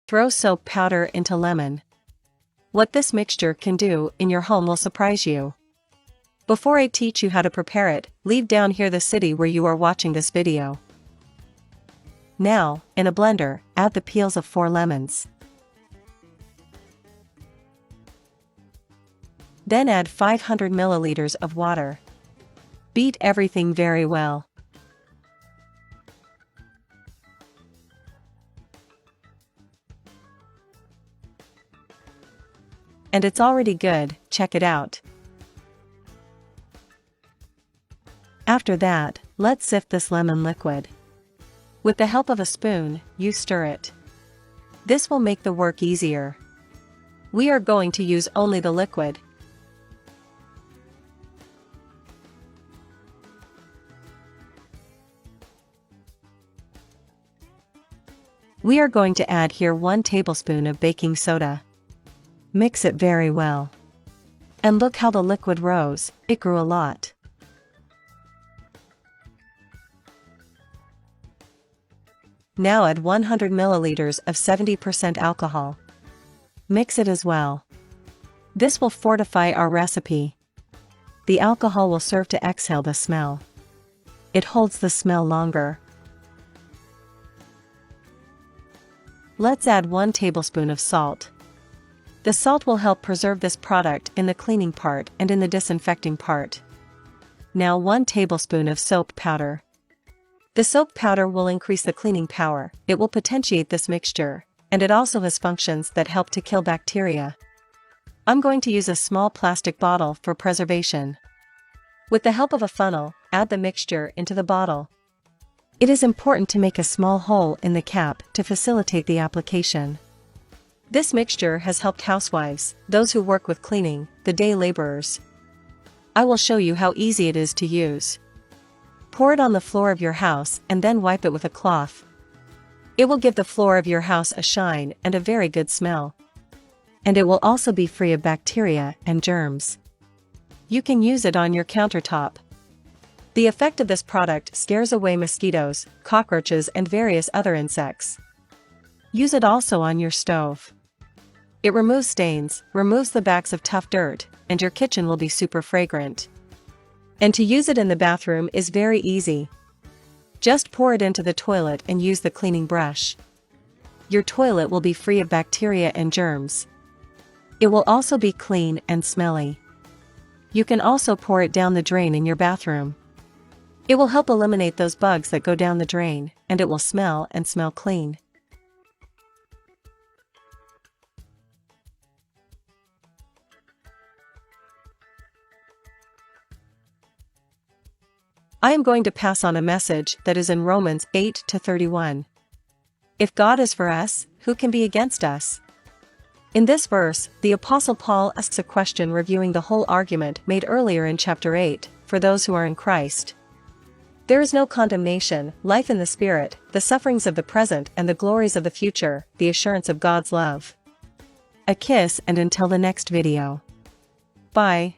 Throw soap powder into lemon. What this mixture can do in your home will surprise you. Before I teach you how to prepare it, leave down here the city where you are watching this video. Now, in a blender, add the peels of 4 lemons. Then add 500 milliliters of water. Beat everything very well. And it's already good, check it out. After that, let's sift this lemon liquid. With the help of a spoon, you stir it. This will make the work easier. We are going to use only the liquid. We are going to add here 1 tablespoon of baking soda. Mix it very well. And look how the liquid rose, it grew a lot. Now add 100 milliliters of 70% alcohol. Mix it as well. This will fortify our recipe. The alcohol will serve to exhale the smell. It holds the smell longer. Let's add 1 tablespoon of salt. The salt will help preserve this product in the cleaning part and in the disinfecting part. Now 1 tablespoon of soap powder. The soap powder will increase the cleaning power, it will potentiate this mixture, and it also has functions that help to kill bacteria. I'm going to use a small plastic bottle for preservation. With the help of a funnel, add the mixture into the bottle. It is important to make a small hole in the cap to facilitate the application. This mixture has helped housewives, those who work with cleaning, the day laborers. I will show you how easy it is to use. Pour it on the floor of your house and then wipe it with a cloth. It will give the floor of your house a shine and a very good smell. And it will also be free of bacteria and germs. You can use it on your countertop. The effect of this product scares away mosquitoes, cockroaches and various other insects. Use it also on your stove. It removes stains, removes the bags of tough dirt, and your kitchen will be super fragrant. And to use it in the bathroom is very easy. Just pour it into the toilet and use the cleaning brush. Your toilet will be free of bacteria and germs. It will also be clean and smelly. You can also pour it down the drain in your bathroom. It will help eliminate those bugs that go down the drain, and it will smell clean. I am going to pass on a message that is in Romans 8:31. If God is for us, who can be against us? In this verse, the Apostle Paul asks a question reviewing the whole argument made earlier in chapter 8, for those who are in Christ. There is no condemnation, life in the Spirit, the sufferings of the present and the glories of the future, the assurance of God's love. A kiss and until the next video. Bye.